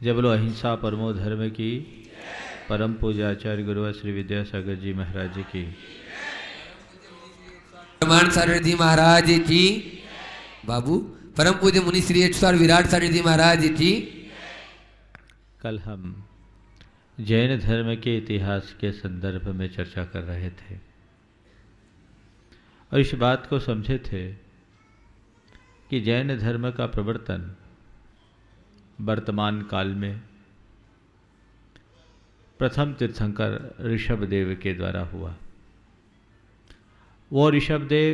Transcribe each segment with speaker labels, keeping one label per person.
Speaker 1: जय बोलो अहिंसा परमो धर्म की। परम पूज्य आचार्य गुरु श्री विद्यासागर जी महाराज जी की।
Speaker 2: प्रमाण सारथी महाराज की। बाबू परम पूज्य मुनि श्री स्वामी विराट सारथी महाराज की।
Speaker 1: कल हम जैन धर्म के इतिहास के संदर्भ में चर्चा कर रहे थे और इस बात को समझे थे कि जैन धर्म का प्रवर्तन वर्तमान काल में प्रथम तीर्थंकर ऋषभदेव के द्वारा हुआ। वो ऋषभदेव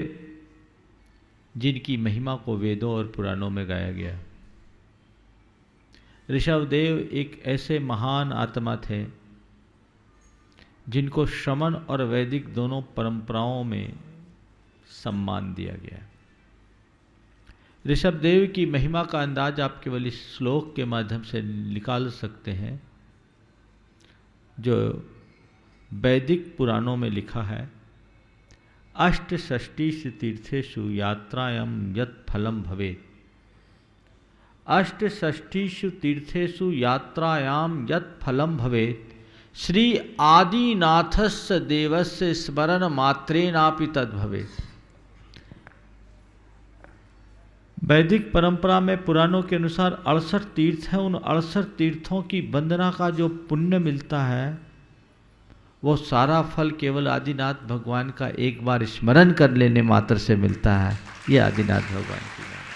Speaker 1: जिनकी महिमा को वेदों और पुराणों में गाया गया। ऋषभदेव एक ऐसे महान आत्मा थे जिनको श्रमण और वैदिक दोनों परंपराओं में सम्मान दिया गया। ऋषभदेव की महिमा का अंदाज आप केवल इस श्लोक के माध्यम से निकाल सकते हैं जो वैदिक पुराणों में लिखा है। अष्टषष्टिषु तीर्थेषु यात्रायां यत् फलं भवेत्। अष्टषष्टिषु तीर्थेषु यात्रायां यत् फलं भवेत् श्री आदिनाथस्य देवस्य स्मरण मात्रेणापि तद्भवेत्। वैदिक परंपरा में पुराणों के अनुसार 68 तीर्थ हैं। उन 68 तीर्थों की वंदना का जो पुण्य मिलता है वो सारा फल केवल आदिनाथ भगवान का एक बार स्मरण कर लेने मात्र से मिलता है। ये आदिनाथ भगवान की बात।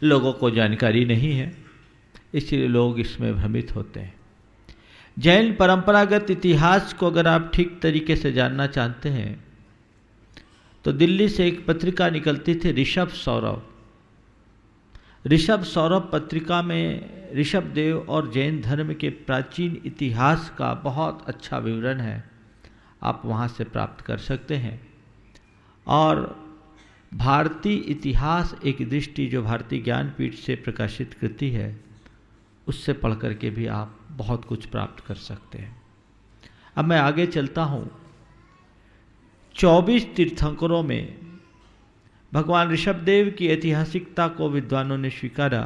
Speaker 1: लोगों को जानकारी नहीं है, इसलिए लोग इसमें भ्रमित होते हैं। जैन परंपरागत इतिहास को अगर आप ठीक तरीके से जानना चाहते हैं तो दिल्ली से एक पत्रिका निकलती थी ऋषभ सौरभ। ऋषभ सौरभ पत्रिका में ऋषभदेव और जैन धर्म के प्राचीन इतिहास का बहुत अच्छा विवरण है, आप वहाँ से प्राप्त कर सकते हैं। और भारतीय इतिहास एक दृष्टि जो भारतीय ज्ञानपीठ से प्रकाशित कृति है उससे पढ़ करके भी आप बहुत कुछ प्राप्त कर सकते हैं। अब मैं आगे चलता हूँ। 24 तीर्थंकरों में भगवान ऋषभदेव की ऐतिहासिकता को विद्वानों ने स्वीकारा।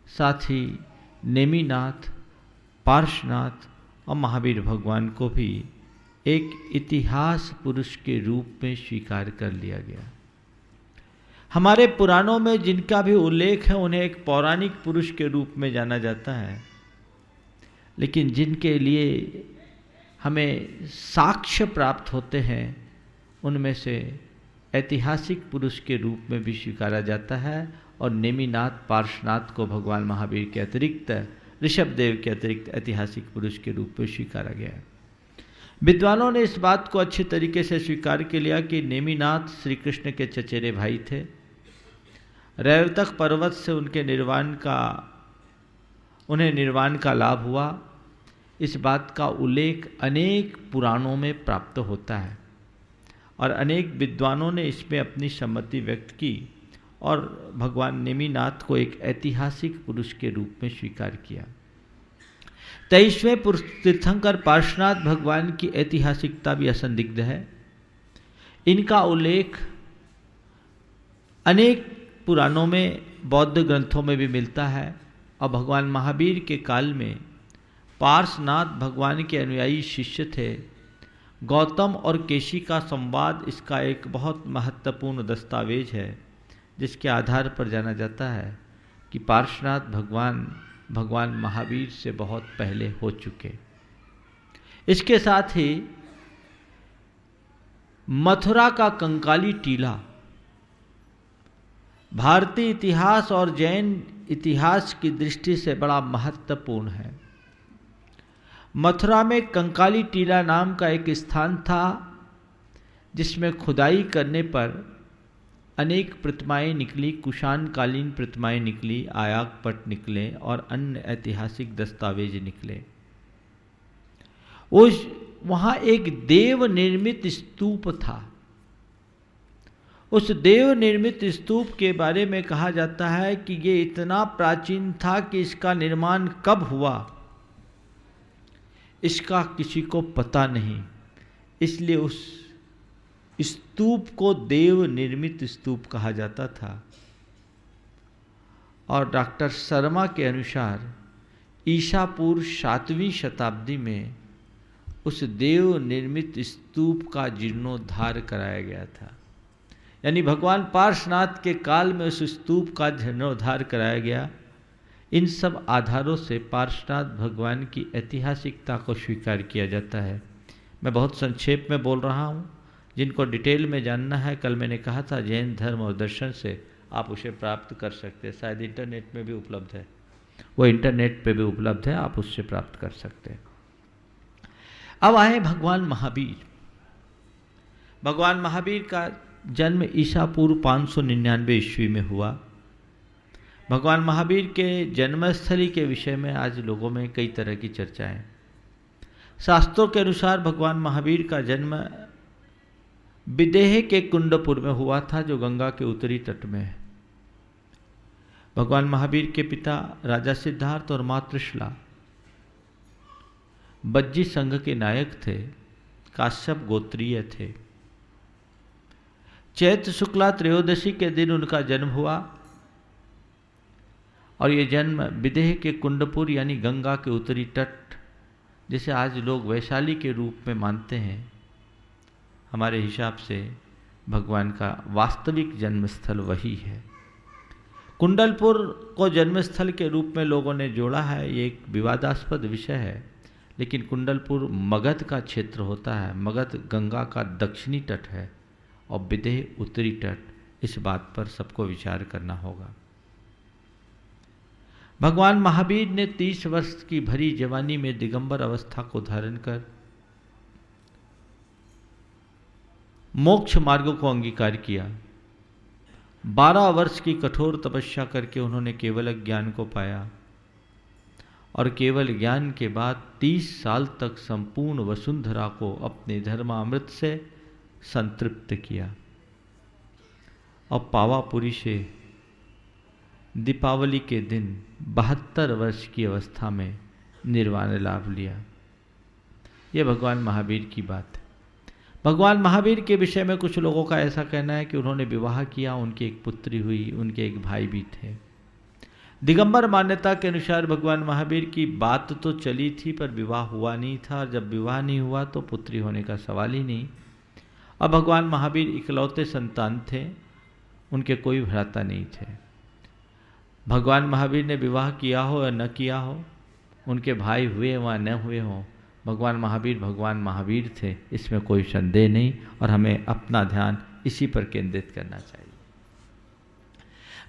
Speaker 1: साथ ही नेमिनाथ, पार्श्वनाथ और महावीर भगवान को भी एक इतिहास पुरुष के रूप में स्वीकार कर लिया गया। हमारे पुराणों में जिनका भी उल्लेख है उन्हें एक पौराणिक पुरुष के रूप में जाना जाता है, लेकिन जिनके लिए हमें साक्ष्य प्राप्त होते हैं उनमें से ऐतिहासिक पुरुष के रूप में भी स्वीकारा जाता है। और नेमिनाथ, पार्श्वनाथ को भगवान महावीर के अतिरिक्त, ऋषभदेव के अतिरिक्त ऐतिहासिक पुरुष के रूप में स्वीकारा गया है। विद्वानों ने इस बात को अच्छे तरीके से स्वीकार कर लिया कि नेमिनाथ श्री कृष्ण के चचेरे भाई थे। रैवतक पर्वत से उन्हें निर्वाण का लाभ हुआ। इस बात का उल्लेख अनेक पुराणों में प्राप्त होता है और अनेक विद्वानों ने इसमें अपनी सम्मति व्यक्त की और भगवान नेमिनाथ को एक ऐतिहासिक पुरुष के रूप में स्वीकार किया। 23वें तीर्थंकर पार्श्वनाथ भगवान की ऐतिहासिकता भी असंदिग्ध है। इनका उल्लेख अनेक पुराणों में, बौद्ध ग्रंथों में भी मिलता है और भगवान महावीर के काल में पार्श्वनाथ भगवान के अनुयायी शिष्य थे। गौतम और केशी का संवाद इसका एक बहुत महत्वपूर्ण दस्तावेज है जिसके आधार पर जाना जाता है कि पार्श्वनाथ भगवान महावीर से बहुत पहले हो चुके। इसके साथ ही मथुरा का कंकाली टीला भारतीय इतिहास और जैन इतिहास की दृष्टि से बड़ा महत्वपूर्ण है। मथुरा में कंकाली टीला नाम का एक स्थान था जिसमें खुदाई करने पर अनेक प्रतिमाएं निकली, कुषाण कालीन प्रतिमाएं निकली, आयाकपट निकले और अन्य ऐतिहासिक दस्तावेज निकले। वहाँ एक देव निर्मित स्तूप था। उस देव निर्मित स्तूप के बारे में कहा जाता है कि ये इतना प्राचीन था कि इसका निर्माण कब हुआ इसका किसी को पता नहीं, इसलिए उस स्तूप को देव निर्मित स्तूप कहा जाता था। और डॉक्टर शर्मा के अनुसार ईसा पूर्व 7वीं शताब्दी में उस देव निर्मित स्तूप का जीर्णोद्धार कराया गया था। यानी भगवान पार्श्वनाथ के काल में उस स्तूप का जीर्णोद्धार कराया गया। इन सब आधारों से पार्श्वनाथ भगवान की ऐतिहासिकता को स्वीकार किया जाता है। मैं बहुत संक्षेप में बोल रहा हूँ, जिनको डिटेल में जानना है, कल मैंने कहा था जैन धर्म और दर्शन से आप उसे प्राप्त कर सकते हैं। शायद इंटरनेट में भी उपलब्ध है, वो इंटरनेट पे भी उपलब्ध है, आप उससे प्राप्त कर सकते हैं। अब आए भगवान महावीर। भगवान महावीर का जन्म ईसा पूर्व 599 ईस्वी में हुआ। भगवान महावीर के जन्मस्थली के विषय में आज लोगों में कई तरह की चर्चाएं। शास्त्रों के अनुसार भगवान महावीर का जन्म विदेह के कुंडपुर में हुआ था, जो गंगा के उत्तरी तट में है। भगवान महावीर के पिता राजा सिद्धार्थ और माँ त्रिशला बज्जी संघ के नायक थे, काश्यप गोत्रीय थे। चैत्र शुक्ला त्रयोदशी के दिन उनका जन्म हुआ और ये जन्म विदेह के कुंडपुर यानी गंगा के उत्तरी तट, जिसे आज लोग वैशाली के रूप में मानते हैं, हमारे हिसाब से भगवान का वास्तविक जन्मस्थल वही है। कुंडलपुर को जन्मस्थल के रूप में लोगों ने जोड़ा है, ये एक विवादास्पद विषय है, लेकिन कुंडलपुर मगध का क्षेत्र होता है। मगध गंगा का दक्षिणी तट है और विदेह उत्तरी तट। इस बात पर सबको विचार करना होगा। भगवान महावीर ने 30 वर्ष की भरी जवानी में दिगंबर अवस्था को धारण कर मोक्ष मार्ग को अंगीकार किया। 12 वर्ष की कठोर तपस्या करके उन्होंने केवल ज्ञान को पाया और केवल ज्ञान के बाद 30 साल तक संपूर्ण वसुंधरा को अपने धर्मामृत से संतृप्त किया और पावापुरी से दीपावली के दिन 72 वर्ष की अवस्था में निर्वाण लाभ लिया। यह भगवान महावीर की बात है। भगवान महावीर के विषय में कुछ लोगों का ऐसा कहना है कि उन्होंने विवाह किया, उनकी एक पुत्री हुई, उनके एक भाई भी थे। दिगंबर मान्यता के अनुसार भगवान महावीर की बात तो चली थी पर विवाह हुआ नहीं था, और जब विवाह नहीं हुआ तो पुत्री होने का सवाल ही नहीं। और भगवान महावीर इकलौते संतान थे, उनके कोई भ्राता नहीं थे। भगवान महावीर ने विवाह किया हो या न किया हो, उनके भाई हुए व न हुए हों, भगवान महावीर थे, इसमें कोई संदेह नहीं। और हमें अपना ध्यान इसी पर केंद्रित करना चाहिए।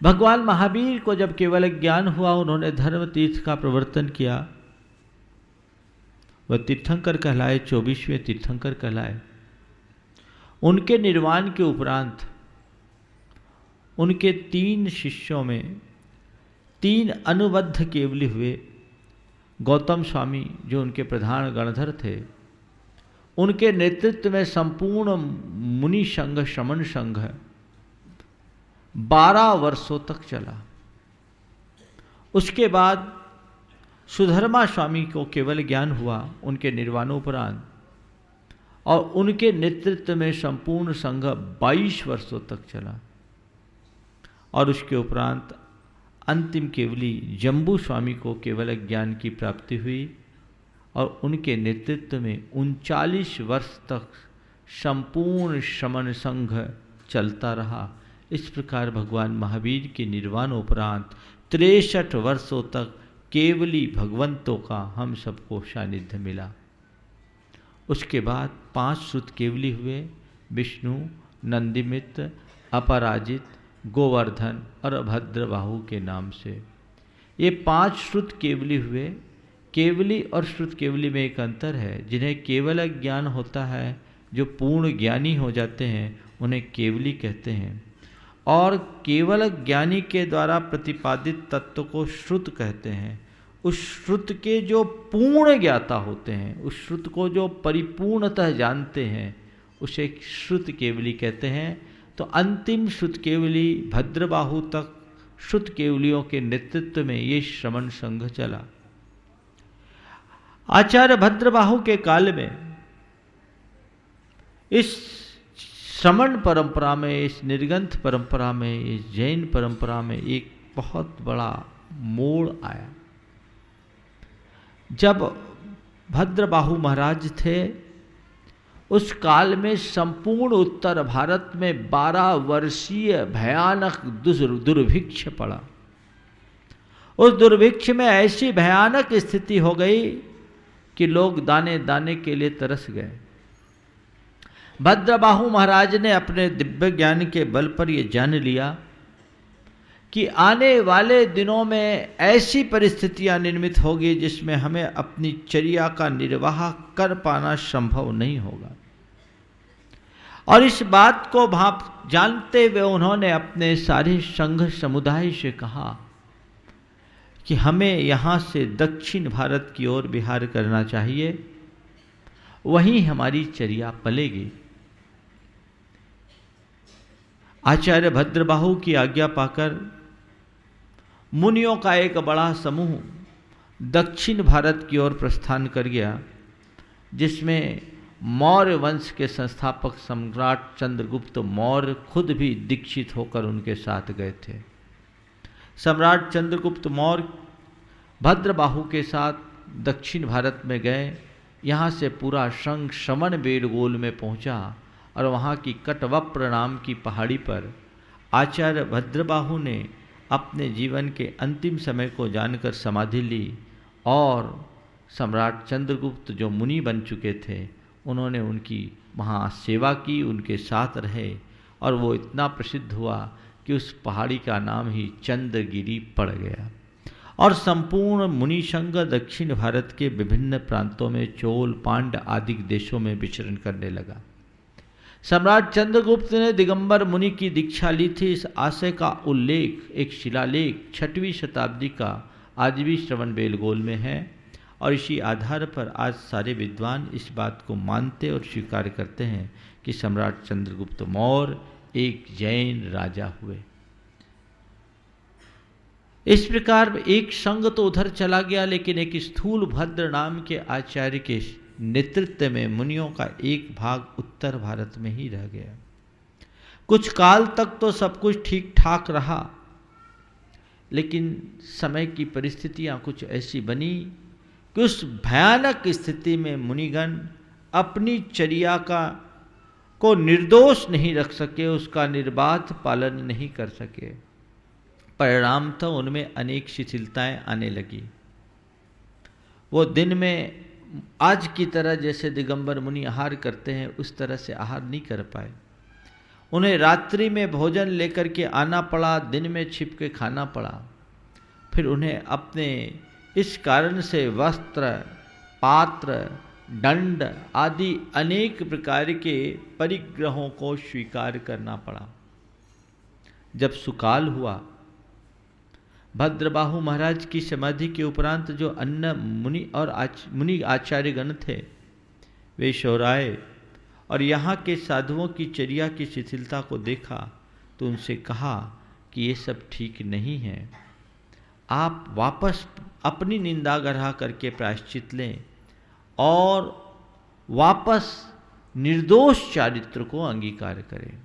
Speaker 1: भगवान महावीर को जब केवल ज्ञान हुआ, उन्होंने धर्म तीर्थ का प्रवर्तन किया। वह तीर्थंकर कहलाए, 24वें तीर्थंकर कहलाए। उनके निर्वाण के उपरांत उनके 3 शिष्यों में 3 अनुबद्ध केवली हुए। गौतम स्वामी जो उनके प्रधान गणधर थे, उनके नेतृत्व में संपूर्ण मुनि संघ श्रमण संघ 12 वर्षों तक चला। उसके बाद सुधर्मा स्वामी को केवल ज्ञान हुआ उनके निर्वाणोपरांत, और उनके नेतृत्व में संपूर्ण संघ 22 वर्षों तक चला। और उसके उपरांत अंतिम केवली जम्बू स्वामी को केवल ज्ञान की प्राप्ति हुई और उनके नेतृत्व में 39 वर्ष तक संपूर्ण श्रमण संघ चलता रहा। इस प्रकार भगवान महावीर के निर्वाण उपरांत 63 वर्षों तक केवली भगवंतों का हम सबको सानिध्य मिला। उसके बाद 5 श्रुत केवली हुए, विष्णु, नंदिमित्र, अपराजित, गोवर्धन और भद्रबाहु के नाम से। ये 5 श्रुत केवली हुए। केवली और श्रुत केवली में एक अंतर है। जिन्हें केवल ज्ञान होता है, जो पूर्ण ज्ञानी हो जाते हैं, उन्हें केवली कहते हैं। और केवल ज्ञानी के द्वारा प्रतिपादित तत्व को श्रुत कहते हैं। उस श्रुत के जो पूर्ण ज्ञाता होते हैं, उस श्रुत को जो परिपूर्णतः जानते हैं, उसे श्रुत केवली कहते हैं। तो अंतिम श्रुत केवली भद्रबाहु तक श्रुत केवलियों के नेतृत्व में ये श्रमण संघ चला। आचार्य भद्रबाहु के काल में इस श्रमण परंपरा में, इस निर्गंथ परंपरा में, इस जैन परंपरा में एक बहुत बड़ा मोड़ आया। जब भद्रबाहु महाराज थे, उस काल में संपूर्ण उत्तर भारत में 12 वर्षीय भयानक दुर्भिक्ष पड़ा। उस दुर्भिक्ष में ऐसी भयानक स्थिति हो गई कि लोग दाने दाने के लिए तरस गए। भद्रबाहु महाराज ने अपने दिव्य ज्ञान के बल पर यह जान लिया कि आने वाले दिनों में ऐसी परिस्थितियां निर्मित होगी जिसमें हमें अपनी चर्या का निर्वाह कर पाना संभव नहीं होगा। और इस बात को भाप जानते हुए उन्होंने अपने सारे संघ समुदाय से कहा कि हमें यहाँ से दक्षिण भारत की ओर विहार करना चाहिए, वहीं हमारी चर्या पलेगी। आचार्य भद्रबाहु की आज्ञा पाकर मुनियों का एक बड़ा समूह दक्षिण भारत की ओर प्रस्थान कर गया, जिसमें मौर्य वंश के संस्थापक सम्राट चंद्रगुप्त मौर्य खुद भी दीक्षित होकर उनके साथ गए थे। सम्राट चंद्रगुप्त मौर्य भद्रबाहु के साथ दक्षिण भारत में गए। यहाँ से पूरा संघ श्रवण बेलगोल में पहुँचा और वहाँ की कटवप्र नाम की पहाड़ी पर आचार्य भद्रबाहु ने अपने जीवन के अंतिम समय को जानकर समाधि ली। और सम्राट चंद्रगुप्त जो मुनि बन चुके थे, उन्होंने उनकी वहाँ सेवा की, उनके साथ रहे, और वो इतना प्रसिद्ध हुआ कि उस पहाड़ी का नाम ही चंद्रगिरी पड़ गया। और संपूर्ण मुनि संघ दक्षिण भारत के विभिन्न प्रांतों में चोल पांड्य आदि देशों में विचरण करने लगा। सम्राट चंद्रगुप्त ने दिगंबर मुनि की दीक्षा ली थी। इस आशय का उल्लेख एक शिलालेख 6वीं शताब्दी का आज भी श्रवण बेलगोल में है। और इसी आधार पर आज सारे विद्वान इस बात को मानते और स्वीकार करते हैं कि सम्राट चंद्रगुप्त मौर्य एक जैन राजा हुए। इस प्रकार एक संघ तो उधर चला गया, लेकिन एक स्थूल भद्र नाम के आचार्य के नेतृत्व में मुनियों का एक भाग उत्तर भारत में ही रह गया। कुछ काल तक तो सब कुछ ठीक ठाक रहा, लेकिन समय की परिस्थितियां कुछ ऐसी बनी कि उस भयानक स्थिति में मुनिगण अपनी चर्या को निर्दोष नहीं रख सके, उसका निर्बाध पालन नहीं कर सके। परिणाम तो उनमें अनेक शिथिलताएं आने लगी। वो दिन में आज की तरह जैसे दिगंबर मुनि आहार करते हैं, उस तरह से आहार नहीं कर पाए। उन्हें रात्रि में भोजन लेकर के आना पड़ा, दिन में छिप के खाना पड़ा। फिर उन्हें अपने इस कारण से वस्त्र, पात्र, दंड आदि अनेक प्रकार के परिग्रहों को स्वीकार करना पड़ा। जब सुकाल हुआ, भद्रबाहु महाराज की समाधि के उपरांत जो अन्य मुनि और मुनि आचार्यगण थे, वे शौराए और यहाँ के साधुओं की चर्या की शिथिलता को देखा तो उनसे कहा कि ये सब ठीक नहीं है, आप वापस अपनी निंदा गढ़ा करके प्रायश्चित लें और वापस निर्दोष चारित्र को अंगीकार करें।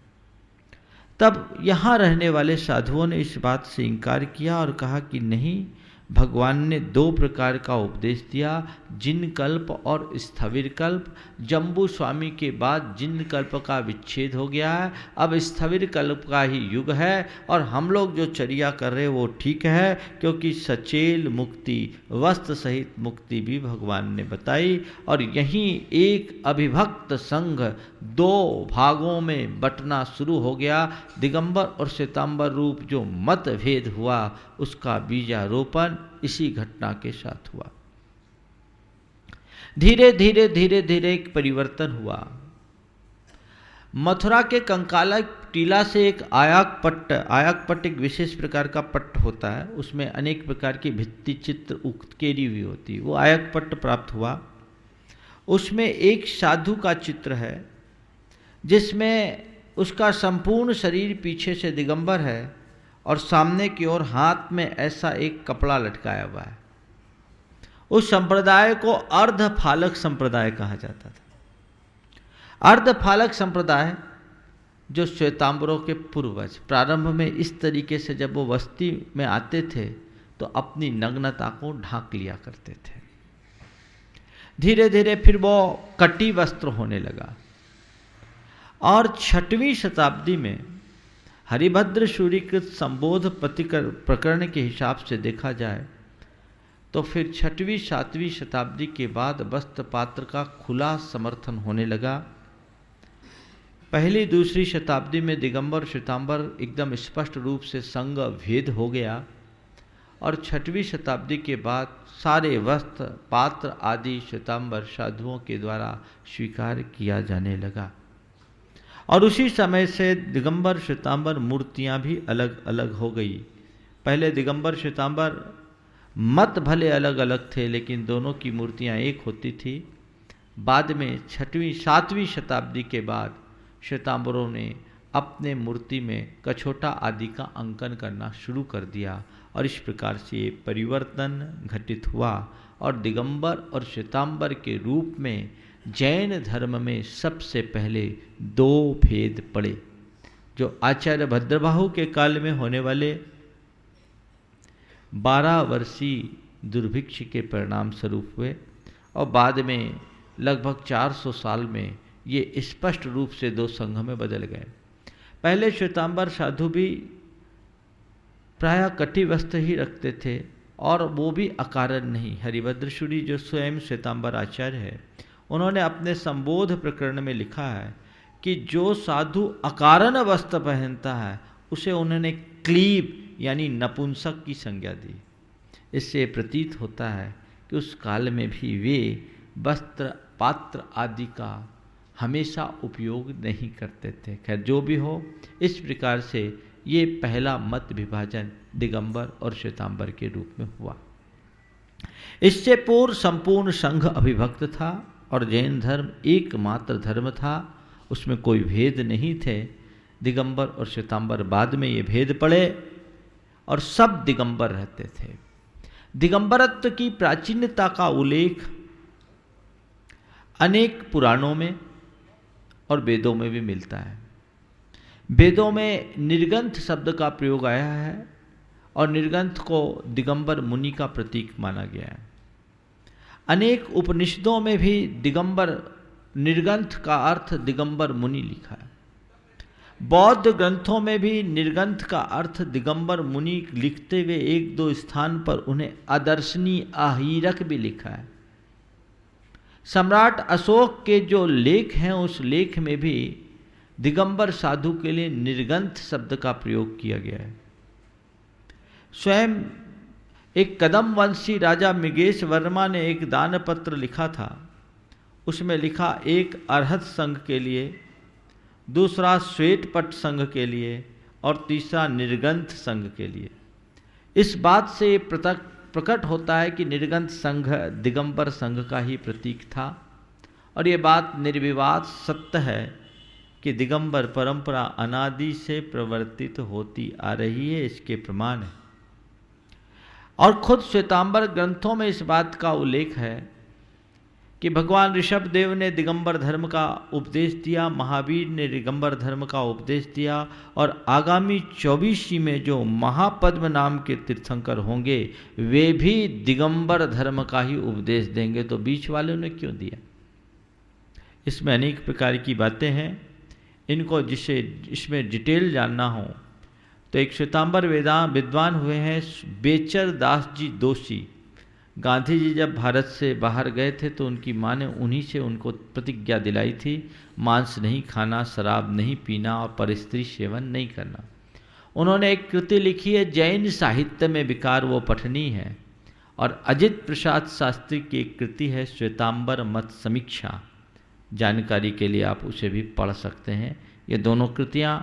Speaker 1: तब यहाँ रहने वाले साधुओं ने इस बात से इनकार किया और कहा कि नहीं, भगवान ने दो प्रकार का उपदेश दिया, जिन कल्प और स्थविर कल्प। जम्बू स्वामी के बाद जिन कल्प का विच्छेद हो गया है, अब स्थविर कल्प का ही युग है। और हम लोग जो चर्या कर रहे हैं वो ठीक है, क्योंकि सचेल मुक्ति, वस्त्र सहित मुक्ति भी भगवान ने बताई। और यहीं एक अभिभक्त संघ दो भागों में बंटना शुरू हो गया। दिगंबर और श्वेतांबर रूप जो मतभेद हुआ, उसका बीजारोपण इसी घटना के साथ हुआ। धीरे धीरे धीरे धीरे एक परिवर्तन हुआ। मथुरा के कंकाला टीला से एक आयाकपट्ट एक विशेष प्रकार का पट्ट होता है, उसमें अनेक प्रकार की भित्ति चित्र उकेरी हुई होती है, वो आयाकपट्ट प्राप्त हुआ। उसमें एक साधु का चित्र है जिसमें उसका संपूर्ण शरीर पीछे से दिगंबर है और सामने की ओर हाथ में ऐसा एक कपड़ा लटकाया हुआ है। उस संप्रदाय को अर्धफालक संप्रदाय कहा जाता था। अर्धफालक संप्रदाय जो श्वेतांबरों के पूर्वज प्रारंभ में इस तरीके से जब वो बस्ती में आते थे तो अपनी नग्नता को ढांक लिया करते थे। धीरे धीरे फिर वो कटी वस्त्र होने लगा और 6वीं शताब्दी में हरिभद्र सूरीकृत संबोध प्रकरण के हिसाब से देखा जाए तो फिर 6वीं 7वीं शताब्दी के बाद वस्त्र पात्र का खुला समर्थन होने लगा। पहली दूसरी शताब्दी में दिगंबर श्वेतांबर एकदम स्पष्ट रूप से संग भेद हो गया और 6वीं शताब्दी के बाद सारे वस्त्र पात्र आदि श्वेतांबर साधुओं के द्वारा स्वीकार किया जाने लगा और उसी समय से दिगंबर श्वेतांबर मूर्तियां भी अलग अलग हो गई। पहले दिगंबर श्वेतांबर मत भले अलग अलग थे लेकिन दोनों की मूर्तियां एक होती थी। बाद में 6वीं 7वीं शताब्दी के बाद श्वेतांबरों ने अपने मूर्ति में कछोटा आदि का अंकन करना शुरू कर दिया और इस प्रकार से ये परिवर्तन घटित हुआ और दिगंबर और श्वेतांबर के रूप में जैन धर्म में सबसे पहले 2 भेद पड़े जो आचार्य भद्रबाहु के काल में होने वाले 12 वर्षीय दुर्भिक्ष के परिणाम स्वरूप हुए और बाद में लगभग 400 साल में ये स्पष्ट रूप से 2 संघ में बदल गए। पहले श्वेतांबर साधु भी प्रायः कटी वस्त्र ही रखते थे और वो भी अकारण नहीं। हरिभद्र सूरी जो स्वयं श्वेतांबर आचार्य है उन्होंने अपने संबोध प्रकरण में लिखा है कि जो साधु अकारण वस्त्र पहनता है उसे उन्होंने क्लीब यानी नपुंसक की संज्ञा दी। इससे प्रतीत होता है कि उस काल में भी वे वस्त्र पात्र आदि का हमेशा उपयोग नहीं करते थे। खैर जो भी हो, इस प्रकार से ये पहला मत विभाजन दिगंबर और श्वेतांबर के रूप में हुआ। इससे पूर्व संपूर्ण संघ अविभक्त था और जैन धर्म एकमात्र धर्म था, उसमें कोई भेद नहीं थे। दिगंबर और श्वेतांबर बाद में ये भेद पड़े और सब दिगंबर रहते थे। दिगंबरत्व की प्राचीनता का उल्लेख अनेक पुराणों में और वेदों में भी मिलता है। वेदों में निर्गंथ शब्द का प्रयोग आया है और निर्गंथ को दिगंबर मुनि का प्रतीक माना गया है। अनेक उपनिषदों में भी दिगंबर निर्गंथ का अर्थ दिगंबर मुनि लिखा है। बौद्ध ग्रंथों में भी निर्गंथ का अर्थ दिगंबर मुनि लिखते हुए 1-2 स्थान पर उन्हें अदर्शनी अहीरक भी लिखा है। सम्राट अशोक के जो लेख हैं उस लेख में भी दिगंबर साधु के लिए निर्गंथ शब्द का प्रयोग किया गया है। स्वयं एक कदम वंशी राजा मृगेश वर्मा ने एक दान पत्र लिखा था। उसमें लिखा एक अरहत संघ के लिए, दूसरा श्वेतपट संघ के लिए और तीसरा निर्गंथ संघ के लिए। इस बात से प्रकट होता है कि निर्गंथ संघ दिगंबर संघ का ही प्रतीक था और ये बात निर्विवाद सत्य है कि दिगंबर परंपरा अनादि से प्रवर्तित होती आ रही है, इसके प्रमाण है। और खुद श्वेतांबर ग्रंथों में इस बात का उल्लेख है कि भगवान ऋषभ देव ने दिगंबर धर्म का उपदेश दिया, महावीर ने दिगंबर धर्म का उपदेश दिया और आगामी 24वीं में जो महापद्म नाम के तीर्थंकर होंगे वे भी दिगंबर धर्म का ही उपदेश देंगे। तो बीच वालों ने क्यों दिया? इसमें अनेक प्रकार की बातें हैं। इनको जिसे इसमें डिटेल जानना हो तो एक श्वेतांबर विद्वान हुए हैं बेचर दास जी दोषी। गांधी जी जब भारत से बाहर गए थे तो उनकी माँ ने उन्हीं से उनको प्रतिज्ञा दिलाई थी, मांस नहीं खाना, शराब नहीं पीना और परस्त्री सेवन नहीं करना। उन्होंने एक कृति लिखी है, जैन साहित्य में विकार वो पठनी है, और अजित प्रसाद शास्त्री की एक कृति है श्वेतांबर मत समीक्षा। जानकारी के लिए आप उसे भी पढ़ सकते हैं। ये दोनों कृतियाँ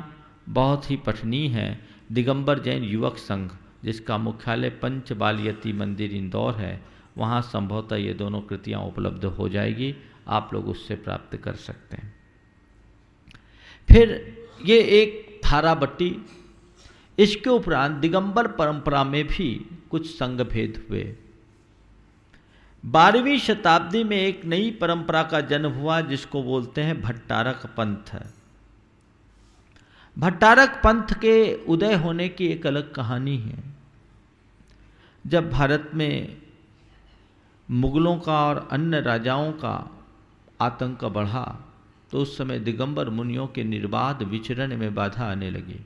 Speaker 1: बहुत ही पठनीय हैं। दिगंबर जैन युवक संघ जिसका मुख्यालय पंच बालयती मंदिर इंदौर है, वहाँ संभवतः ये दोनों कृतियाँ उपलब्ध हो जाएगी, आप लोग उससे प्राप्त कर सकते हैं। फिर ये एक थाराबट्टी। इसके उपरांत दिगंबर परंपरा में भी कुछ संघ भेद हुए। 12वीं शताब्दी में एक नई परंपरा का जन्म हुआ जिसको बोलते हैं भट्टारक पंथ। भट्टारक पंथ के उदय होने की एक अलग कहानी है। जब भारत में मुगलों का और अन्य राजाओं का आतंक बढ़ा तो उस समय दिगंबर मुनियों के निर्बाध विचरण में बाधा आने लगी।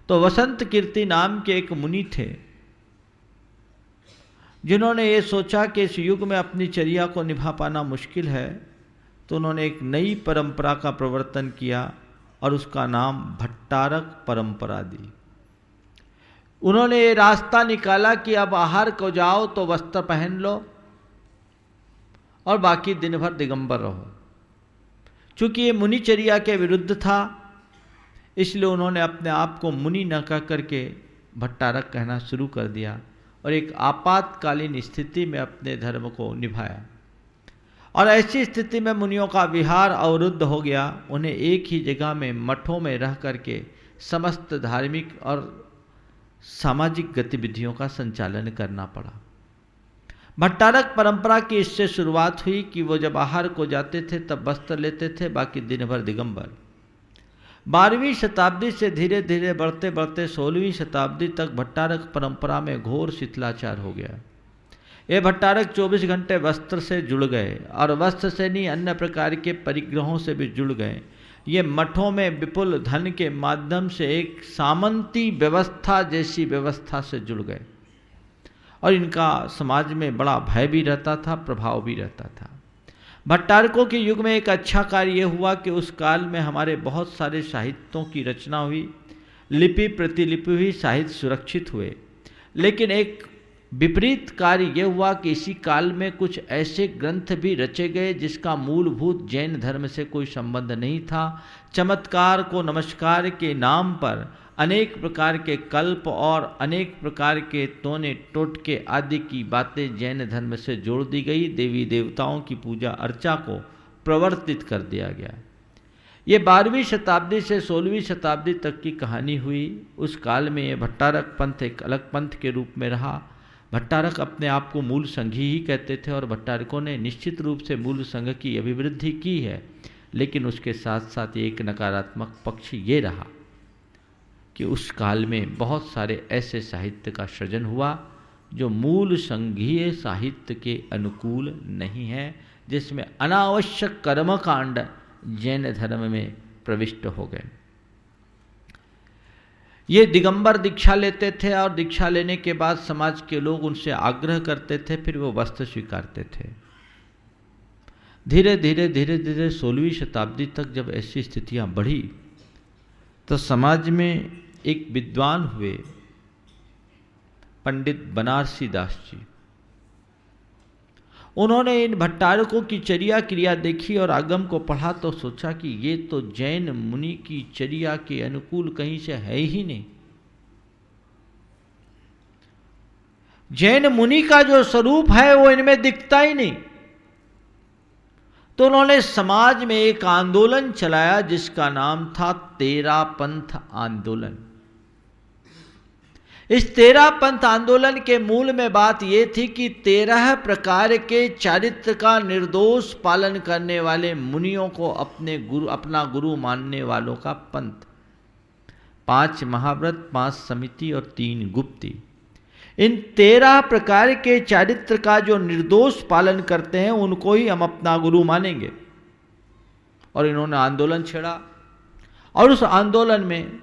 Speaker 1: तो वसंत कीर्ति नाम के एक मुनि थे जिन्होंने ये सोचा कि इस युग में अपनी चर्या को निभा पाना मुश्किल है, तो उन्होंने एक नई परंपरा का प्रवर्तन किया और उसका नाम भट्टारक परंपरा दी। उन्होंने ये रास्ता निकाला कि अब आहार को जाओ तो वस्त्र पहन लो और बाकी दिन भर दिगंबर रहो। चूंकि ये मुनिचर्या के विरुद्ध था, इसलिए उन्होंने अपने आप को मुनि न कह करके भट्टारक कहना शुरू कर दिया और एक आपातकालीन स्थिति में अपने धर्म को निभाया। और ऐसी स्थिति में मुनियों का विहार अवरुद्ध हो गया। उन्हें एक ही जगह में मठों में रह करके समस्त धार्मिक और सामाजिक गतिविधियों का संचालन करना पड़ा। भट्टारक परंपरा की इससे शुरुआत हुई कि वो जब आहार को जाते थे तब वस्त्र लेते थे, बाकी दिन भर दिगंबर। 12वीं शताब्दी से धीरे धीरे बढ़ते बढ़ते 16वीं शताब्दी तक भट्टारक परंपरा में घोर शिथिलाचार हो गया। ये भट्टारक 24 घंटे वस्त्र से जुड़ गए और वस्त्र से नहीं अन्य प्रकार के परिग्रहों से भी जुड़ गए। ये मठों में विपुल धन के माध्यम से एक सामंती व्यवस्था जैसी व्यवस्था से जुड़ गए और इनका समाज में बड़ा भय भी रहता था, प्रभाव भी रहता था। भट्टारकों के युग में एक अच्छा कार्य यह हुआ कि उस काल में हमारे बहुत सारे साहित्यों की रचना हुई, लिपि प्रतिलिपि हुई, साहित्य सुरक्षित हुए। लेकिन एक विपरीत कार्य यह हुआ कि इसी काल में कुछ ऐसे ग्रंथ भी रचे गए जिसका मूलभूत जैन धर्म से कोई संबंध नहीं था। चमत्कार को नमस्कार के नाम पर अनेक प्रकार के कल्प और अनेक प्रकार के तोने टोटके आदि की बातें जैन धर्म से जोड़ दी गई। देवी देवताओं की पूजा अर्चा को प्रवर्तित कर दिया गया। ये 12वीं शताब्दी से 16वीं शताब्दी तक की कहानी हुई। उस काल में ये भट्टारक पंथ एक अलग पंथ के रूप में रहा। भट्टारक अपने आप को मूल संघी ही कहते थे और भट्टारकों ने निश्चित रूप से मूल संघ की अभिवृद्धि की है। लेकिन उसके साथ साथ एक नकारात्मक पक्ष ये रहा कि उस काल में बहुत सारे ऐसे साहित्य का सृजन हुआ जो मूल संघीय साहित्य के अनुकूल नहीं है, जिसमें अनावश्यक कर्मकांड जैन धर्म में प्रविष्ट हो गए। ये दिगंबर दीक्षा लेते थे और दीक्षा लेने के बाद समाज के लोग उनसे आग्रह करते थे, फिर वो वस्त्र स्वीकारते थे। धीरे धीरे धीरे धीरे 16वीं शताब्दी तक जब ऐसी स्थितियां बढ़ी तो समाज में एक विद्वान हुए पंडित बनारसी दास जी। उन्होंने इन भट्टारकों की चर्या क्रिया देखी और आगम को पढ़ा तो सोचा कि ये तो जैन मुनि की चर्या के अनुकूल कहीं से है ही नहीं। जैन मुनि का जो स्वरूप है वो इनमें दिखता ही नहीं। तो उन्होंने समाज में एक आंदोलन चलाया जिसका नाम था तेरा पंथ आंदोलन। इस तेरा पंथ आंदोलन के मूल में बात यह थी कि 13 प्रकार के चारित्र का निर्दोष पालन करने वाले मुनियों को अपना गुरु मानने वालों का पंथ। 5 महाव्रत, 5 समिति और 3 गुप्ती। इन 13 प्रकार के चारित्र का जो निर्दोष पालन करते हैं उनको ही हम अपना गुरु मानेंगे। और इन्होंने आंदोलन छेड़ा और उस आंदोलन में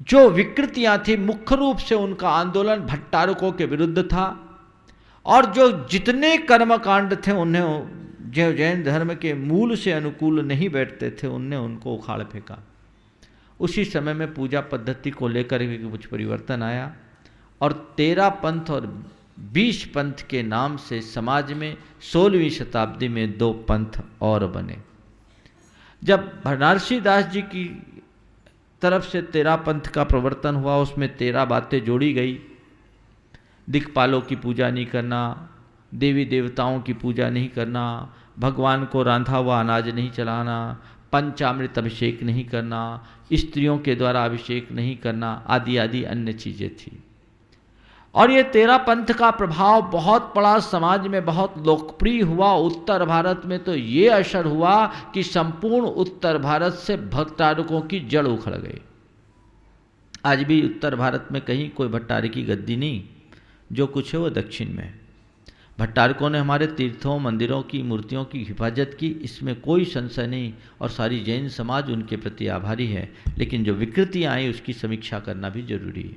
Speaker 1: जो विकृतियां थी, मुख्य रूप से उनका आंदोलन भट्टारकों के विरुद्ध था और जो जितने कर्मकांड थे उन्हें जो जैन धर्म के मूल से अनुकूल नहीं बैठते थे उनने उनको उखाड़ फेंका। उसी समय में पूजा पद्धति को लेकर के कुछ परिवर्तन आया और 13 पंथ और 20 पंथ के नाम से समाज में 16वीं शताब्दी में 2 पंथ और बने। जब बनारसी दास जी की तरफ से 13 पंथ का प्रवर्तन हुआ, उसमें 13 बातें जोड़ी गई। दिक्पालों की पूजा नहीं करना, देवी देवताओं की पूजा नहीं करना, भगवान को रांधा हुआ अनाज नहीं चलाना, पंचामृत अभिषेक नहीं करना, स्त्रियों के द्वारा अभिषेक नहीं करना, आदि आदि अन्य चीज़ें थी। और ये तेरा पंथ का प्रभाव बहुत पड़ा, समाज में बहुत लोकप्रिय हुआ। उत्तर भारत में तो ये असर हुआ कि संपूर्ण उत्तर भारत से भट्टारकों की जड़ उखड़ गई। आज भी उत्तर भारत में कहीं कोई भट्टार की गद्दी नहीं, जो कुछ है वो दक्षिण में है। भट्टारकों ने हमारे तीर्थों, मंदिरों की, मूर्तियों की हिफाजत की, इसमें कोई संशय नहीं, और सारी जैन समाज उनके प्रति आभारी है। लेकिन जो विकृतियाँ आई उसकी समीक्षा करना भी जरूरी है।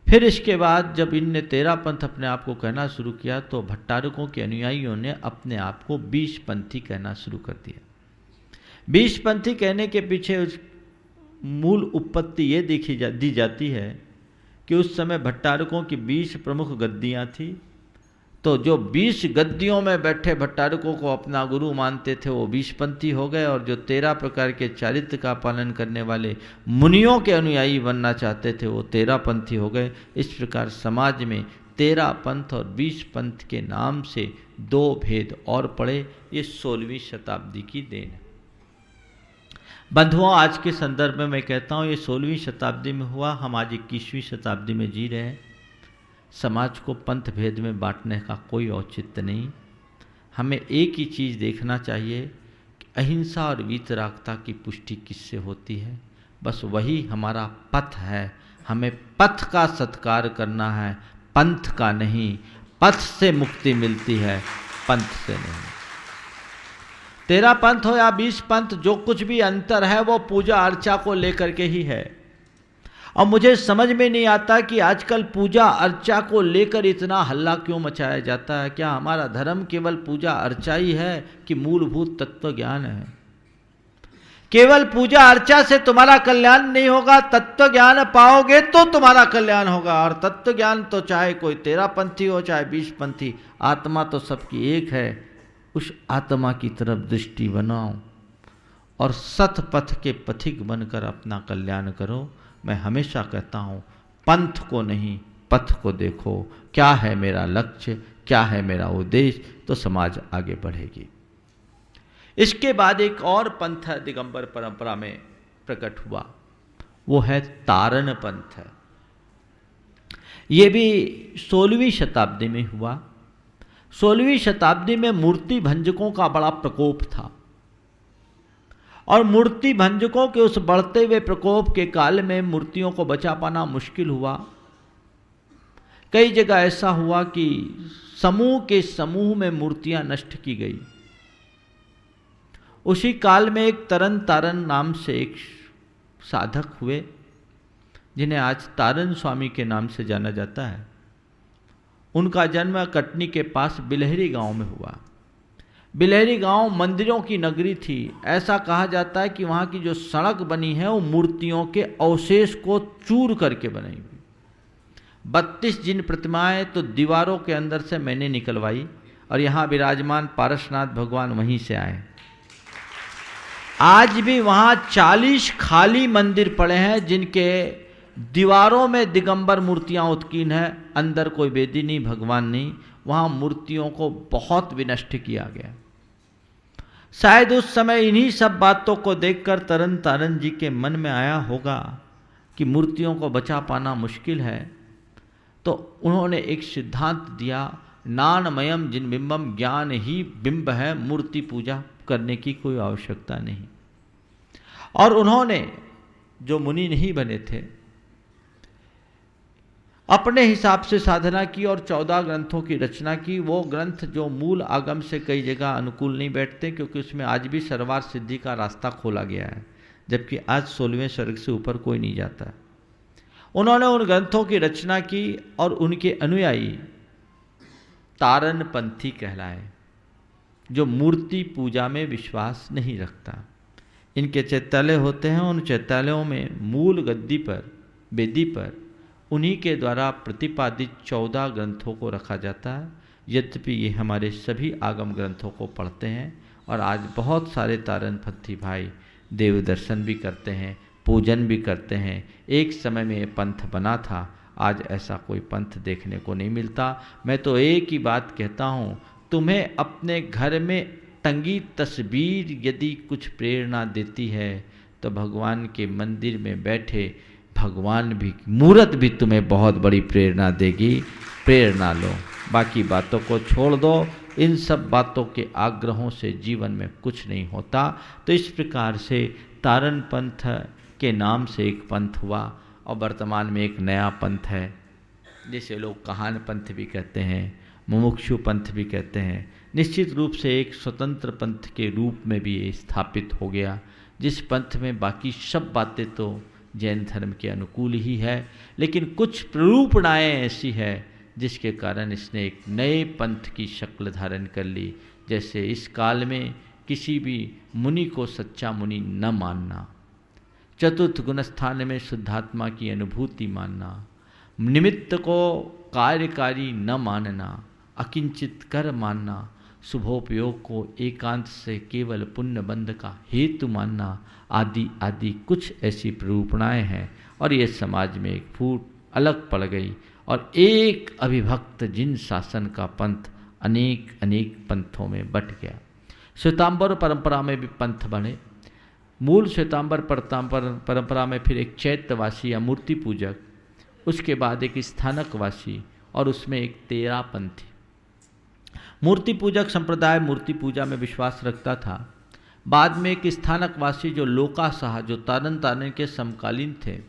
Speaker 1: फिर इसके बाद जब इनने तेरा पंथ अपने आप को कहना शुरू किया तो भट्टारकों के अनुयायियों ने अपने आप को बीसपंथी कहना शुरू कर दिया। बीसपंथी कहने के पीछे उस मूल उत्पत्ति ये दी जाती है कि उस समय भट्टारकों की 20 प्रमुख गद्दियाँ थी, तो जो 20 गद्दियों में बैठे भट्टारकों को अपना गुरु मानते थे वो बीसपंथी हो गए, और जो 13 प्रकार के चारित्र का पालन करने वाले मुनियों के अनुयायी बनना चाहते थे वो 13 पंथी हो गए। इस प्रकार समाज में 13 पंथ और 20 पंथ के नाम से 2 भेद और पड़े। ये 16वीं शताब्दी की देन है। बंधुओं, आज के संदर्भ में मैं कहता हूँ ये 16वीं शताब्दी में हुआ, हम आज 21वीं शताब्दी में जी रहे हैं। समाज को पंथ भेद में बांटने का कोई औचित्य नहीं। हमें एक ही चीज़ देखना चाहिए कि अहिंसा और वीतरागता की पुष्टि किससे होती है, बस वही हमारा पथ है। हमें पथ का सत्कार करना है, पंथ का नहीं। पथ से मुक्ति मिलती है, पंथ से नहीं। 13 पंथ हो या 20 पंथ, जो कुछ भी अंतर है वो पूजा अर्चा को लेकर के ही है। और मुझे समझ में नहीं आता कि आजकल पूजा अर्चा को लेकर इतना हल्ला क्यों मचाया जाता है। क्या हमारा धर्म केवल पूजा अर्चा ही है कि मूलभूत तत्व ज्ञान है? केवल पूजा अर्चा से तुम्हारा कल्याण नहीं होगा, तत्व ज्ञान पाओगे तो तुम्हारा कल्याण होगा। और तत्व ज्ञान तो चाहे कोई 13 पंथी हो चाहे 20 पंथी, आत्मा तो सबकी एक है। उस आत्मा की तरफ दृष्टि बनाओ और सत पथ के पथिक बनकर अपना कल्याण करो। मैं हमेशा कहता हूँ, पंथ को नहीं पथ को देखो। क्या है मेरा लक्ष्य, क्या है मेरा उद्देश्य, तो समाज आगे बढ़ेगी। इसके बाद एक और पंथ दिगंबर परंपरा में प्रकट हुआ, वो है तारण पंथ। ये भी 16वीं शताब्दी में हुआ। 16वीं शताब्दी में मूर्ति भंजकों का बड़ा प्रकोप था, और मूर्ति भंजकों के उस बढ़ते हुए प्रकोप के काल में मूर्तियों को बचा पाना मुश्किल हुआ। कई जगह ऐसा हुआ कि समूह के समूह में मूर्तियां नष्ट की गई। उसी काल में एक तरन तारण नाम से एक साधक हुए, जिन्हें आज तारण स्वामी के नाम से जाना जाता है। उनका जन्म कटनी के पास बिलहरी गांव में हुआ। बिलहरी गांव मंदिरों की नगरी थी। ऐसा कहा जाता है कि वहाँ की जो सड़क बनी है वो मूर्तियों के अवशेष को चूर करके बनाई हुई। 32 जिन प्रतिमाएं तो दीवारों के अंदर से मैंने निकलवाई, और यहाँ विराजमान पारसनाथ भगवान वहीं से आए। आज भी वहाँ 40 खाली मंदिर पड़े हैं, जिनके दीवारों में दिगंबर मूर्तियाँ उत्कीर्ण हैं, अंदर कोई वेदी नहीं, भगवान नहीं। वहाँ मूर्तियों को बहुत विनष्ट किया गया। शायद उस समय इन्हीं सब बातों को देखकर तरन तारण जी के मन में आया होगा कि मूर्तियों को बचा पाना मुश्किल है, तो उन्होंने एक सिद्धांत दिया, नानमयम जिन बिंबम, ज्ञान ही बिंब है, मूर्ति पूजा करने की कोई आवश्यकता नहीं। और उन्होंने, जो मुनि नहीं बने थे, अपने हिसाब से साधना की और 14 ग्रंथों की रचना की। वो ग्रंथ जो मूल आगम से कई जगह अनुकूल नहीं बैठते, क्योंकि उसमें आज भी सर्वार सिद्धि का रास्ता खोला गया है, जबकि आज 16वें स्वर्ग से ऊपर कोई नहीं जाता। उन्होंने उन ग्रंथों की रचना की और उनके अनुयायी तारण पंथी कहलाए, जो मूर्ति पूजा में विश्वास नहीं रखता। इनके चैत्यालय होते हैं, उन चैत्यालयों में मूल गद्दी पर, वेदी पर उन्हीं के द्वारा प्रतिपादित 14 ग्रंथों को रखा जाता है। यद्यपि ये हमारे सभी आगम ग्रंथों को पढ़ते हैं, और आज बहुत सारे तारणपंथी भाई देव दर्शन भी करते हैं, पूजन भी करते हैं। एक समय में ये पंथ बना था, आज ऐसा कोई पंथ देखने को नहीं मिलता। मैं तो एक ही बात कहता हूँ, तुम्हें अपने घर में टंगी तस्वीर यदि कुछ प्रेरणा देती है, तो भगवान के मंदिर में बैठे भगवान भी, मूर्त भी तुम्हें बहुत बड़ी प्रेरणा देगी, प्रेरणा लो। बाकी बातों को छोड़ दो, इन सब बातों के आग्रहों से जीवन में कुछ नहीं होता। तो इस प्रकार से तारण पंथ के नाम से एक पंथ हुआ और वर्तमान में एक नया पंथ है, जिसे लोग कहान पंथ भी कहते हैं, मुमुक्षु पंथ भी कहते हैं। निश्चित रूप से एक स्वतंत्र पंथ के रूप में भी ये स्थापित हो गया, जिस पंथ में बाकी सब बातें तो जैन धर्म के अनुकूल ही है, लेकिन कुछ प्ररूपणाएँ ऐसी है जिसके कारण इसने एक नए पंथ की शक्ल धारण कर ली। जैसे इस काल में किसी भी मुनि को सच्चा मुनि न मानना, चतुर्थ गुणस्थान में शुद्धात्मा की अनुभूति मानना, निमित्त को कार्यकारी न मानना, अकिंचित कर मानना, शुभोपयोग को एकांत से केवल पुण्य बंध का हेतु मानना, आदि आदि कुछ ऐसी प्ररूपणाएँ हैं। और ये समाज में एक फूट अलग पड़ गई और एक अभिभक्त जिन शासन का पंथ अनेक अनेक पंथों में बट गया। श्वेतांबर परंपरा में भी पंथ बने। मूल श्वेतांबर परंपरा में फिर एक चैत्यवासी या मूर्ति पूजक, उसके बाद एक स्थानकवासी और उसमें एक तेरापंथी। मूर्ति पूजक संप्रदाय मूर्ति पूजा में विश्वास रखता था। बाद में एक स्थानकवासी जो लोकाशाह, जो तारण के समकालीन थे,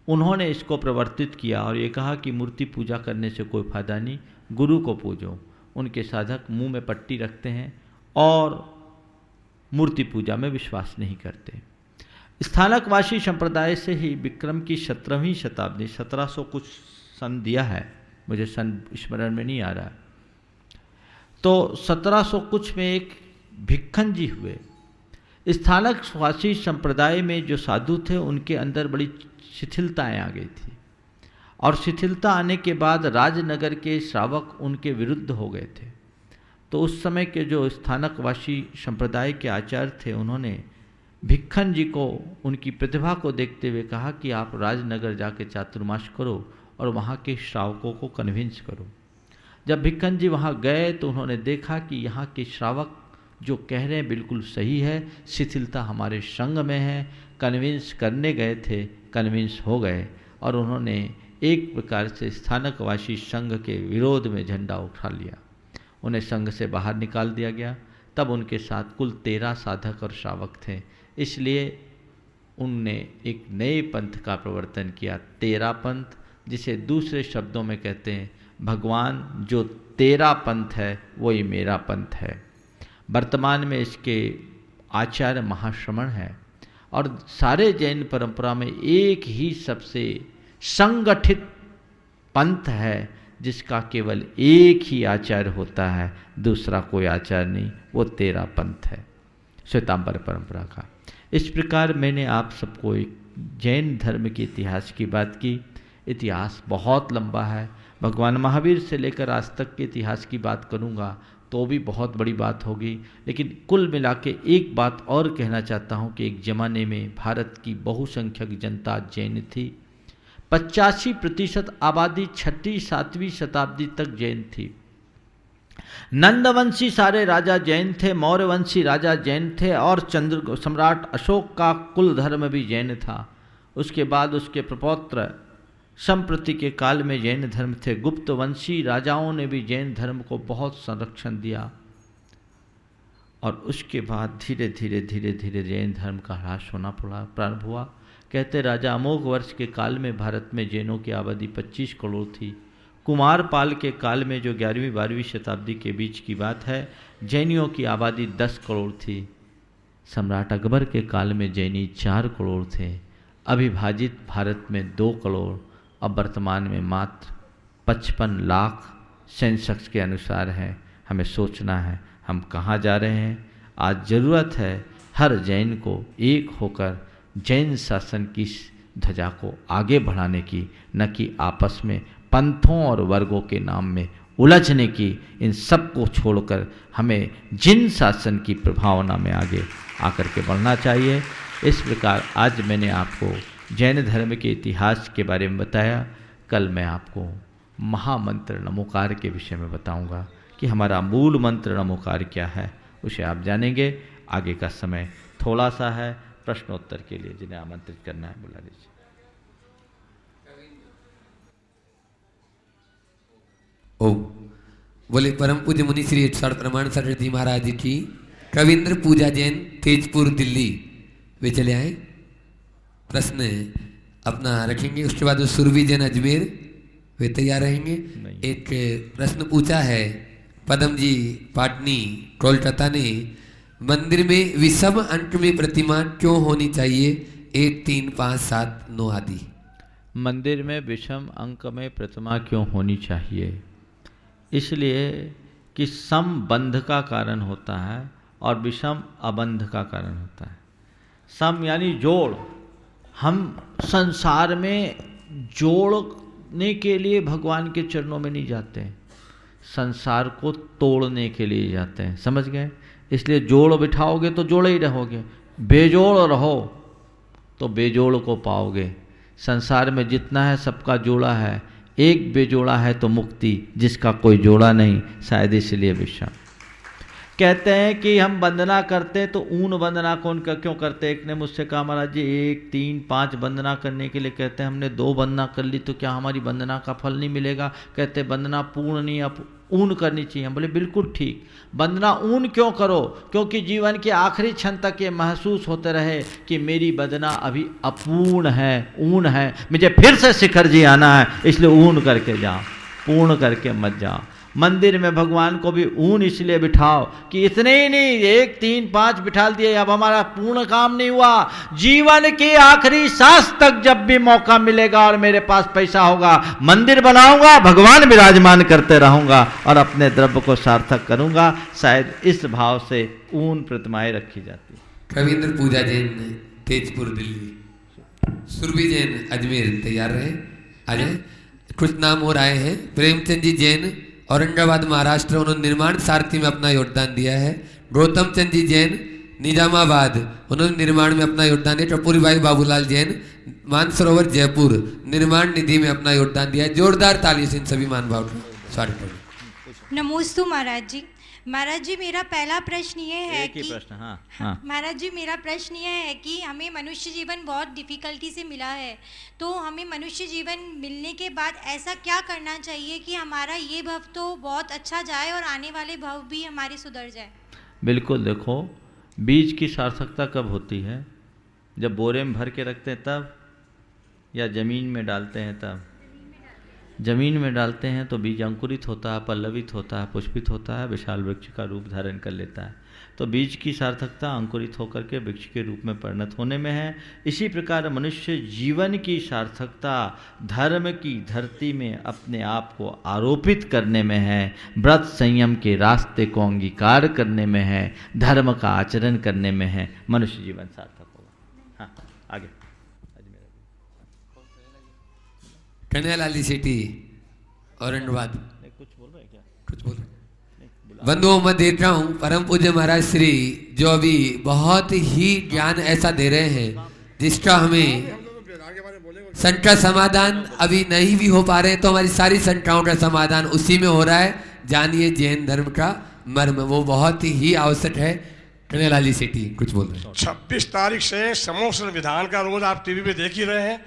Speaker 1: उन्होंने इसको प्रवर्तित किया और ये कहा कि मूर्ति पूजा करने से कोई फायदा नहीं, गुरु को पूजो। उनके साधक मुंह में पट्टी रखते हैं और मूर्ति पूजा में विश्वास नहीं करते। स्थानकवासी संप्रदाय से ही विक्रम की 17वीं शताब्दी, 1700 कुछ सन दिया है, मुझे सन स्मरण में नहीं आ रहा, तो 1700 कुछ में एक भिक्खन जी हुए। स्थानकवासी संप्रदाय में जो साधु थे उनके अंदर बड़ी शिथिलताएं आ गई थी और शिथिलता आने के बाद राजनगर के श्रावक उनके विरुद्ध हो गए थे। तो उस समय के जो स्थानकवासी संप्रदाय के आचार्य थे, उन्होंने भिक्खन जी को उनकी प्रतिभा को देखते हुए कहा कि आप राजनगर जाके चातुर्मास करो और वहाँ के श्रावकों को कन्विंस करो। जब भिक्खन जी वहाँ गए तो उन्होंने देखा कि यहाँ के श्रावक जो कह रहे हैं बिल्कुल सही है, शिथिलता हमारे संग में है। कन्विंस करने गए थे, कन्विंस हो गए और उन्होंने एक प्रकार से स्थानकवासी संघ के विरोध में झंडा उठा लिया। उन्हें संघ से बाहर निकाल दिया गया। तब उनके साथ कुल 13 साधक और श्रावक थे, इसलिए उनने एक नए पंथ का प्रवर्तन किया, तेरा पंथ, जिसे दूसरे शब्दों में कहते हैं भगवान जो तेरा पंथ है वही मेरा पंथ है। वर्तमान में इसके आचार्य महाश्रमण है और सारे जैन परंपरा में एक ही सबसे संगठित पंथ है जिसका केवल एक ही आचार्य होता है, दूसरा कोई आचार्य नहीं, वो तेरा पंथ है श्वेतांबर परंपरा का। इस प्रकार मैंने आप सबको एक जैन धर्म के इतिहास की बात की। इतिहास बहुत लंबा है, भगवान महावीर से लेकर आज तक के इतिहास की बात करूँगा तो भी बहुत बड़ी बात होगी, लेकिन कुल मिला के एक बात और कहना चाहता हूँ कि एक ज़माने में भारत की बहुसंख्यक जनता जैन थी। 85% आबादी 6वीं-7वीं शताब्दी तक जैन थी। नंदवंशी सारे राजा जैन थे, मौर्यवंशी राजा जैन थे और चंद्र सम्राट अशोक का कुल धर्म भी जैन था। उसके बाद उसके प्रपौत्र संप्रति के काल में जैन धर्म थे। गुप्तवंशी राजाओं ने भी जैन धर्म को बहुत संरक्षण दिया और उसके बाद धीरे धीरे जैन धर्म का ह्रास होना प्रारंभ हुआ। कहते राजा अमोघ वर्ष के काल में भारत में जैनों की आबादी 25 करोड़ थी। कुमारपाल के काल में जो 11वीं-12वीं शताब्दी के बीच की बात है, जैनियों की आबादी 10 करोड़ थी। सम्राट अकबर के काल में जैनी 4 करोड़ थे। अविभाजित भारत में 2 करोड़, अब वर्तमान में मात्र 55 लाख सेंसस के अनुसार है। हमें सोचना है हम कहाँ जा रहे हैं। आज ज़रूरत है हर जैन को एक होकर जैन शासन की ध्वजा को आगे बढ़ाने की, न कि आपस में पंथों और वर्गों के नाम में उलझने की। इन सब को छोड़कर हमें जिन शासन की प्रभावना में आगे आकर के बढ़ना चाहिए। इस प्रकार आज मैंने आपको जैन धर्म के इतिहास के बारे में बताया। कल मैं आपको महामंत्र नमोकार के विषय में बताऊंगा कि हमारा मूल मंत्र नमोकार क्या है, उसे आप जानेंगे। आगे का समय थोड़ा सा है, प्रश्नोत्तर के लिए जिन्हें आमंत्रित करना है बुला लीजिए।
Speaker 2: ओम। बोले परम पूज्य मुनि श्री 108 प्रमाण सर जी महाराज जी की। कविंद्र पूजा जैन, तेजपुर दिल्ली, वे चले आए। प्रश्न अपना रखेंगे, उसके बाद सुरभि जैन अजमेर, वे तैयार रहेंगे। एक प्रश्न पूछा है पदम जी पाटनी कोलकाता ने, मंदिर में विषम अंक में प्रतिमा क्यों होनी चाहिए? 1, 3, 5, 7, 9 आदि।
Speaker 1: मंदिर में विषम अंक में प्रतिमा क्यों होनी चाहिए? इसलिए कि सम बंध का कारण होता है और विषम अबंध का कारण होता है। सम यानी जोड़, हम संसार में जोड़ने के लिए भगवान के चरणों में नहीं जाते हैं, संसार को तोड़ने के लिए जाते हैं, समझ गए? इसलिए जोड़ बिठाओगे तो जोड़े ही रहोगे, बेजोड़ रहो तो बेजोड़ को पाओगे। संसार में जितना है सबका जोड़ा है, एक बेजोड़ा है तो मुक्ति, जिसका कोई जोड़ा नहीं, शायद इसलिए विषम। कहते हैं कि हम वंदना करते तो ऊन वंदना कौन क्यों करते? एक ने मुझसे कहा महाराज जी 1, 3, 5 वंदना करने के लिए कहते हैं, हमने 2 वंदना कर ली तो क्या हमारी वंदना का फल नहीं मिलेगा? कहते वंदना पूर्ण नहीं, अब ऊन करनी चाहिए। हम बोले बिल्कुल ठीक। वंदना ऊन क्यों करो? क्योंकि जीवन के आखिरी क्षण तक ये महसूस होते रहे कि मेरी वंदना अभी अपूर्ण है, ऊन है, मुझे फिर से शिखर जी आना है, इसलिए ऊन करके जाओ, पूर्ण करके मत जाओ। मंदिर में भगवान को भी ऊन इसलिए बिठाओ कि इतने ही नहीं, 1, 3, 5 बिठा दिए, अब हमारा पूर्ण काम नहीं हुआ। जीवन के आखिरी सांस तक जब भी मौका मिलेगा और मेरे पास पैसा होगा, मंदिर बनाऊंगा, भगवान विराजमान करते रहूंगा और अपने द्रव्य को सार्थक करूंगा। शायद इस भाव से ऊन प्रतिमाएं रखी जाती है।
Speaker 2: कविंद्र पूजा जैन तेजपुर दिल्ली, सुरभि जैन अजमेर, तैयार रहे, आ जाए। कुछ नाम और आए हैं। प्रेमचंद जी जैन औरंगाबाद महाराष्ट्र, उन्होंने निर्माण सारथी में अपना योगदान दिया है। गौतम चंद जी जैन निजामाबाद, उन्होंने निर्माण में अपना योगदान दिया। कपूरी भाई बाबूलाल जैन मानसरोवर जयपुर, निर्माण निधि में अपना योगदान दिया है। जोरदार ताली से इन सभी महानुभाव का स्वागत।
Speaker 3: नमोस्तु महाराज जी। महाराज जी मेरा पहला प्रश्न ये है कि
Speaker 1: हाँ।
Speaker 3: महाराज जी मेरा प्रश्न ये है कि हमें मनुष्य जीवन बहुत डिफ़िकल्टी से मिला है, तो हमें मनुष्य जीवन मिलने के बाद ऐसा क्या करना चाहिए कि हमारा ये भव तो बहुत अच्छा जाए और आने वाले भव भी हमारे सुधर जाए? बिल्कुल,
Speaker 1: देखो बीज की सार्थकता कब होती है? जब बोरे में भर के रखते हैं तब, या ज़मीन में डालते हैं तब? जमीन में डालते हैं तो बीज अंकुरित होता है, पल्लवित होता है, पुष्पित होता है, विशाल वृक्ष का रूप धारण कर लेता है। तो बीज की सार्थकता अंकुरित होकर के वृक्ष के रूप में परिणत होने में है। इसी प्रकार मनुष्य जीवन की सार्थकता धर्म की धरती में अपने आप को आरोपित करने में है, व्रत संयम के रास्ते को अंगीकार करने में है, धर्म का आचरण करने में है। मनुष्य जीवन सार्थक होगा। हाँ, आगे।
Speaker 2: कन्हैयालाल सेठी औरंगाबाद,
Speaker 1: कुछ बोल रहे क्या?
Speaker 2: कुछ बोल बंधुओं मैं देख रहा हूँ परम पूज्य महाराज श्री जो अभी बहुत ही ज्ञान ऐसा दे रहे हैं जिसका हमें शंका समाधान अभी नहीं भी हो पा रहे हैं, तो हमारी सारी शंकाओं का समाधान उसी में हो रहा है। जानिए जैन धर्म का मर्म, वो बहुत ही आवश्यक है। कन्हैयालाल सेठी कुछ बोल रहे हैं।
Speaker 4: 26 तारीख से समोसन विधान का रोज आप टीवी पे देख ही रहे हैं।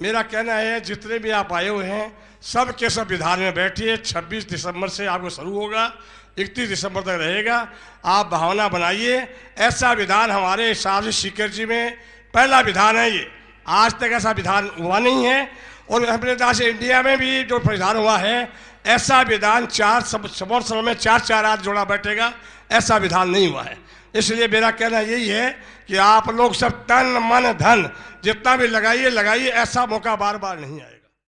Speaker 4: मेरा कहना है जितने भी आप आए हुए हैं सब के सब विधान में बैठिए। 26 दिसंबर से आपको शुरू होगा, 31 दिसंबर तक रहेगा। आप भावना बनाइए। ऐसा विधान हमारे हिसाब से शिखर जी में पहला विधान है। ये आज तक ऐसा विधान हुआ नहीं है और अपने तरह से इंडिया में भी जो विधान हुआ है ऐसा विधान 4 संवत्सरों में 4 हाथ जोड़ा बैठेगा, ऐसा विधान नहीं हुआ है। इसलिए मेरा कहना यही है कि आप लोग सब तन मन धन जितना भी लगाइए, ऐसा मौका बार बार नहीं आएगा।